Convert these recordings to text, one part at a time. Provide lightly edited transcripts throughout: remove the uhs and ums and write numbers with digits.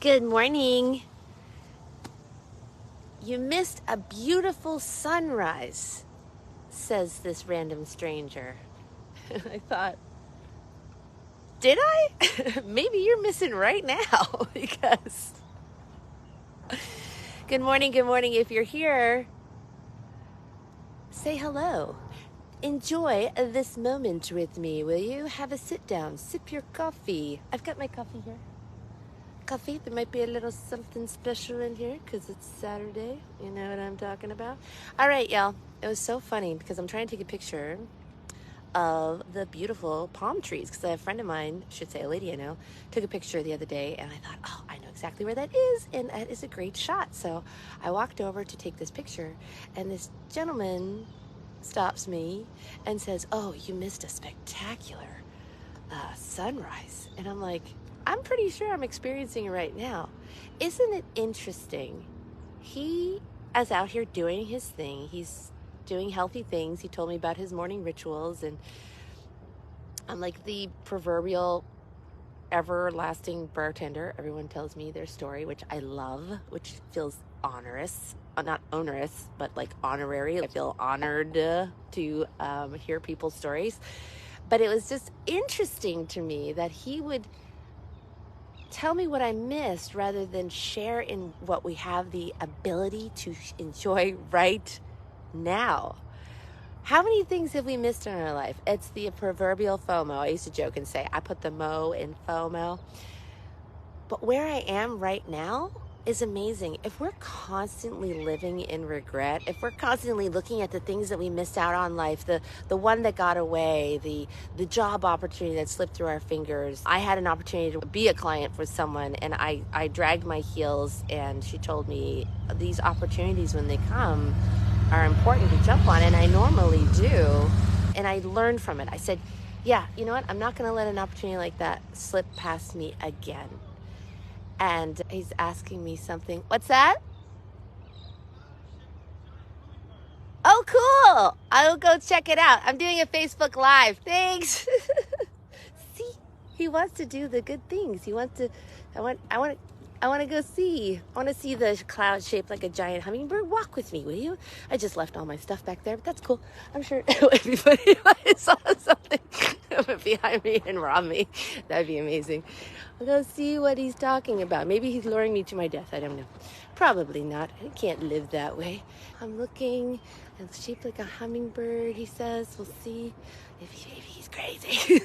Good morning. You missed a beautiful sunrise, says this random stranger. I thought, did I? Maybe you're missing right now because. Good morning, good morning. If you're here, say hello. Enjoy this moment with me, will you? Have a sit down, sip your coffee. I've got my coffee here. Coffee. There might be a little something special in here because it's Saturday. You know what I'm talking about? All right, y'all. It was so funny because I'm trying to take a picture of the beautiful palm trees because a friend of mine, I should say a lady I know, took a picture the other day and I thought, oh, I know exactly where that is, and that is a great shot. So I walked over to take this picture and this gentleman stops me and says, oh, you missed a spectacular sunrise. And I'm like, I'm pretty sure I'm experiencing it right now. Isn't it interesting? He is out here doing his thing. He's doing healthy things. He told me about his morning rituals, and I'm like the proverbial everlasting bartender. Everyone tells me their story, which I love, which feels onerous. Not onerous, but like honorary. I feel honored to hear people's stories. But it was just interesting to me that he would tell me what I missed rather than share in what we have the ability to enjoy right now. How many things have we missed in our life? It's the proverbial FOMO. I used to joke and say, I put the mo in FOMO. But where I am right now is amazing. If we're constantly living in regret, if we're constantly looking at the things that we missed out on life, the one that got away, the job opportunity that slipped through our fingers. I had an opportunity to be a client for someone and I dragged my heels, and she told me these opportunities when they come are important to jump on, and I normally do. And I learned from it. I said, yeah, you know what? I'm not going to let an opportunity like that slip past me again. And he's asking me something. What's that? Oh, cool. I'll go check it out. I'm doing a Facebook Live. Thanks. See, he wants to do the good things. He wants to, I want to go see. I want to see the cloud shaped like a giant hummingbird. Walk with me, will you? I just left all my stuff back there, but that's cool. I'm sure it would be funny if I saw something behind me and rob me. That'd be amazing. I'll go see what he's talking about. Maybe he's luring me to my death. I don't know. Probably not. I can't live that way. I'm looking. It's shaped like a hummingbird, he says. We'll see if he's crazy.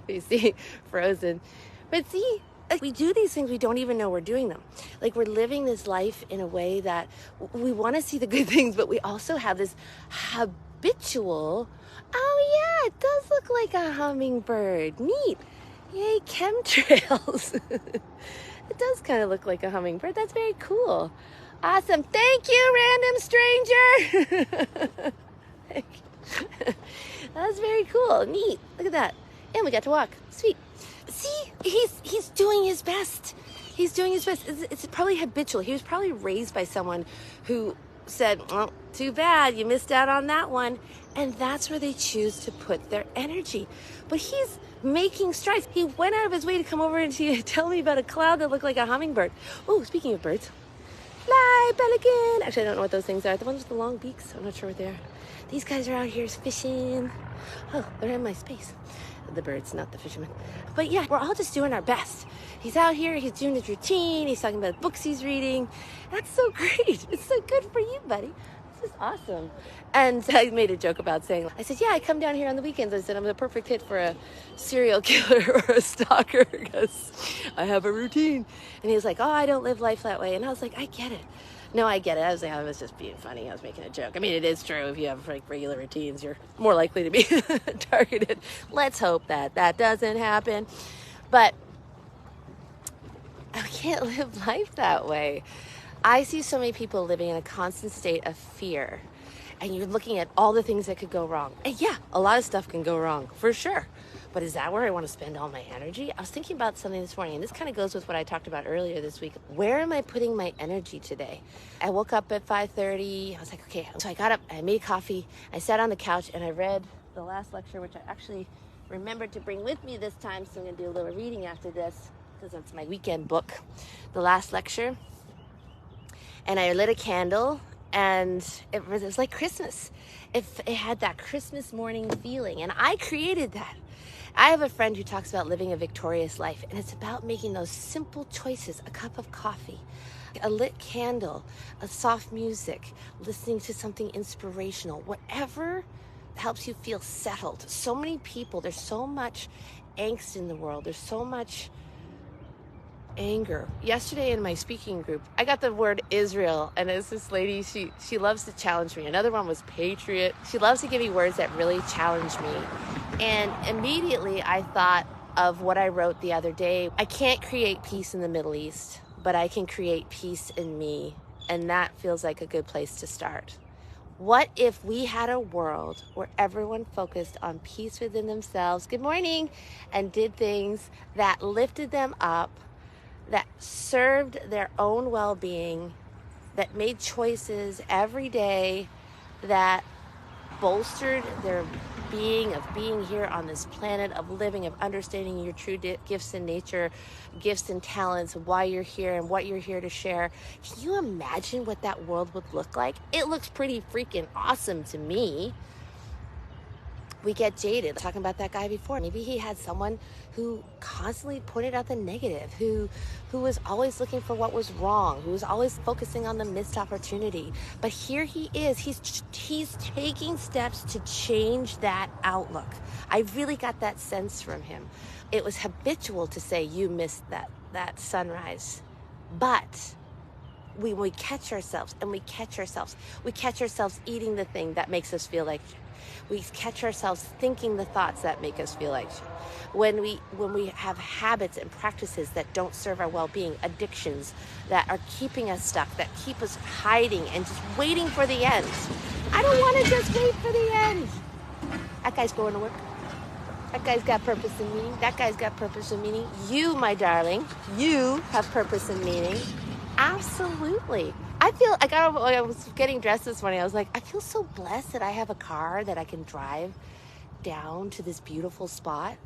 We see Frozen. But see, like, we do these things, we don't even know we're doing them. Like, we're living this life in a way that we want to see the good things, but we also have this habitual, oh yeah, it does look like a hummingbird. Neat. Yay, chemtrails. It does kind of look like a hummingbird. That's very cool. Awesome. Thank you, random stranger. That's very cool. Neat. Look at that. And we got to walk. Sweet. See, he's doing his best. He's doing his best. It's probably habitual. He was probably raised by someone who said, well, too bad, you missed out on that one. And that's where they choose to put their energy. But he's making strides. He went out of his way to come over and to tell me about a cloud that looked like a hummingbird. Oh, speaking of birds. Fly, pelican. Actually, I don't know what those things are. The ones with the long beaks, I'm not sure what they are. These guys are out here fishing. Oh, they're in my space. The birds, not the fishermen. But yeah, we're all just doing our best. He's out here, he's doing his routine, he's talking about books he's reading. That's so great. It's so good for you, buddy. This is awesome. And I made a joke about saying, I said, yeah, I come down here on the weekends. I said, I'm the perfect hit for a serial killer or a stalker because I have a routine. And he was like, oh, I don't live life that way. And I was like, I get it. No, I get it. I was just being funny. I was making a joke. I mean, it is true. If you have like regular routines, you're more likely to be targeted. Let's hope that doesn't happen. But I can't live life that way. I see so many people living in a constant state of fear. And you're looking at all the things that could go wrong. And yeah, a lot of stuff can go wrong, for sure. But is that where I want to spend all my energy? I was thinking about something this morning, and this kind of goes with what I talked about earlier this week. Where am I putting my energy today? I woke up at 5:30. I was like, okay. So I got up, I made coffee, I sat on the couch, and I read the last lecture, which I actually remembered to bring with me this time, so I'm going to do a little reading after this. because it's my weekend book, the last lecture. And I lit a candle, and it was like Christmas. It had that Christmas morning feeling, and I created that. I have a friend who talks about living a victorious life, and it's about making those simple choices: a cup of coffee, a lit candle, a soft music, listening to something inspirational, whatever helps you feel settled. So many people, there's so much angst in the world. There's so much anger. Yesterday in my speaking group, I got the word Israel, and it's this lady, she loves to challenge me. Another one was patriot. She loves to give me words that really challenge me. And immediately I thought of what I wrote the other day. I can't create peace in the Middle East, but I can create peace in me. And that feels like a good place to start. What if we had a world where everyone focused on peace within themselves, good morning, and did things that lifted them up, that served their own well-being, that made choices every day that bolstered their being, of being here on this planet, of living, of understanding your true gifts in nature, gifts and talents, why you're here and what you're here to share. Can you imagine what that world would look like? It looks pretty freaking awesome to me. We get jaded. Talking about that guy before, maybe he had someone who constantly pointed out the negative, who was always looking for what was wrong, who was always focusing on the missed opportunity. But here he is. He's taking steps to change that outlook. I really got that sense from him. It was habitual to say, you missed that sunrise. But we catch ourselves, and we catch ourselves eating the thing that makes us feel like shit. We catch ourselves thinking the thoughts that make us feel like shit. When we have habits and practices that don't serve our well-being, addictions that are keeping us stuck, that keep us hiding and just waiting for the end. I don't want to just wait for the end. That guy's going to work. That guy's got purpose and meaning. That guy's got purpose and meaning. You, my darling, you have purpose and meaning. Absolutely. I was getting dressed this morning. I was like, I feel so blessed that I have a car that I can drive down to this beautiful spot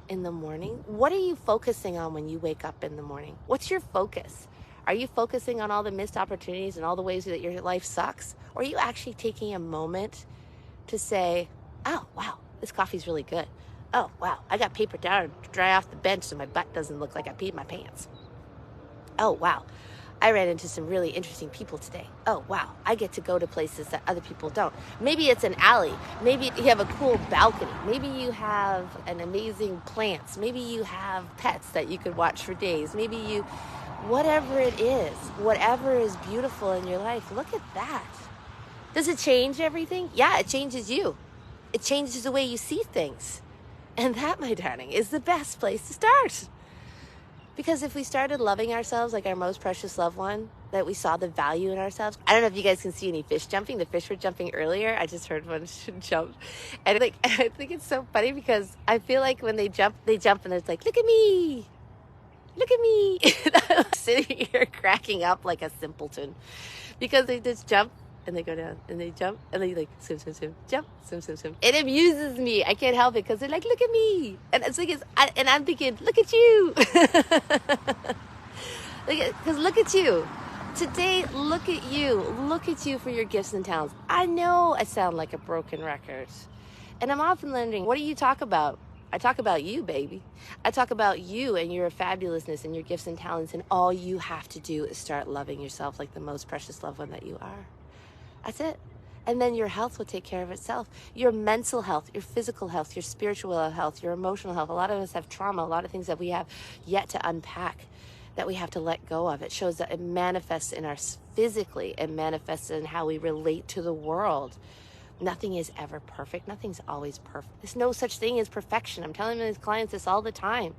in the morning. What are you focusing on when you wake up in the morning? What's your focus? Are you focusing on all the missed opportunities and all the ways that your life sucks? Or are you actually taking a moment to say, oh, wow, this coffee's really good. Oh, wow, I got paper towel to dry off the bench so my butt doesn't look like I peed my pants. Oh, wow, I ran into some really interesting people today. Oh, wow, I get to go to places that other people don't. Maybe it's an alley. Maybe you have a cool balcony. Maybe you have an amazing plants. Maybe you have pets that you could watch for days. Maybe whatever it is, whatever is beautiful in your life, look at that. Does it change everything? Yeah, it changes you. It changes the way you see things. And that, my darling, is the best place to start. Because if we started loving ourselves like our most precious loved one, that we saw the value in ourselves. I don't know if you guys can see any fish jumping. The fish were jumping earlier. I just heard one jump. And I think it's so funny because I feel like when they jump and it's like, look at me. Look at me. I'm sitting here cracking up like a simpleton because they just jump. And they go down, and they jump, and they like swim, jump, swim. It amuses me. I can't help it because they're like, look at me, and it's like, and I'm thinking, look at you, because look at you today. Look at you for your gifts and talents. I know I sound like a broken record, and I'm often wondering, what do you talk about? I talk about you, baby. I talk about you and your fabulousness and your gifts and talents, and all you have to do is start loving yourself like the most precious loved one that you are. That's it. And then your health will take care of itself. Your mental health, your physical health, your spiritual health, your emotional health. A lot of us have trauma, a lot of things that we have yet to unpack, that we have to let go of. It shows that it manifests in us physically. It manifests in how we relate to the world. Nothing is ever perfect. Nothing's always perfect. There's no such thing as perfection. I'm telling my clients this all the time.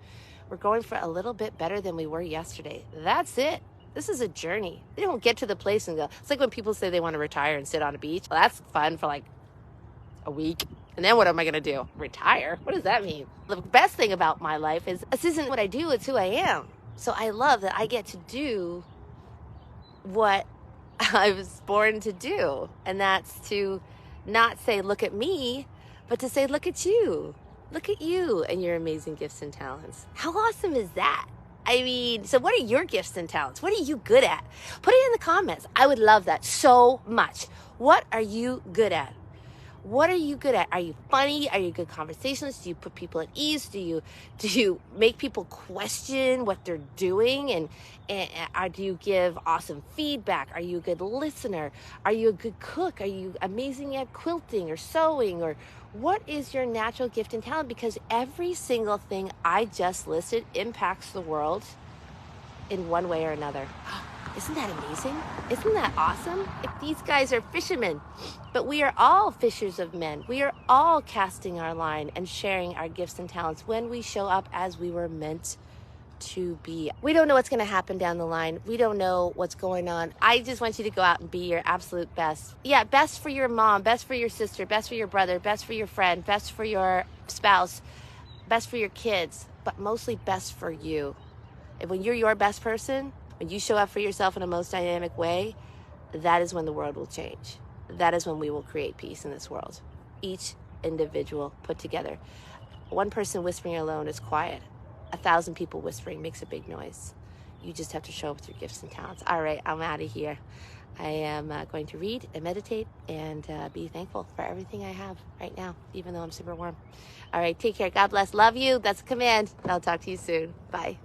We're going for a little bit better than we were yesterday. That's it. This is a journey. They don't get to the place and go. It's like when people say they want to retire and sit on a beach. Well, that's fun for like a week. And then what am I going to do? Retire? What does that mean? The best thing about my life is this isn't what I do, it's who I am. So I love that I get to do what I was born to do. And that's to not say, look at me, but to say, look at you. Look at you and your amazing gifts and talents. How awesome is that? I mean, so what are your gifts and talents? What are you good at? Put it in the comments. I would love that so much. What are you good at? What are you good at? Are you funny? Are you good conversationalist? Do you put people at ease? Do you make people question what they're doing? And do you give awesome feedback? Are you a good listener? Are you a good cook? Are you amazing at quilting or sewing? Or what is your natural gift and talent? Because every single thing I just listed impacts the world in one way or another. Isn't that amazing? Isn't that awesome? If these guys are fishermen, but we are all fishers of men. We are all casting our line and sharing our gifts and talents when we show up as we were meant to be. We don't know what's going to happen down the line. We don't know what's going on. I just want you to go out and be your absolute best. Yeah, best for your mom, best for your sister, best for your brother, best for your friend, best for your spouse, best for your kids, but mostly best for you. And when you're your best person, when you show up for yourself in a most dynamic way, that is when the world will change. That is when we will create peace in this world. Each individual put together. One person whispering alone is quiet. 1,000 people whispering makes a big noise. You just have to show up with your gifts and talents. All right, I'm out of here. I am going to read and meditate and be thankful for everything I have right now, even though I'm super warm. All right, take care. God bless. Love you. That's a command. I'll talk to you soon. Bye.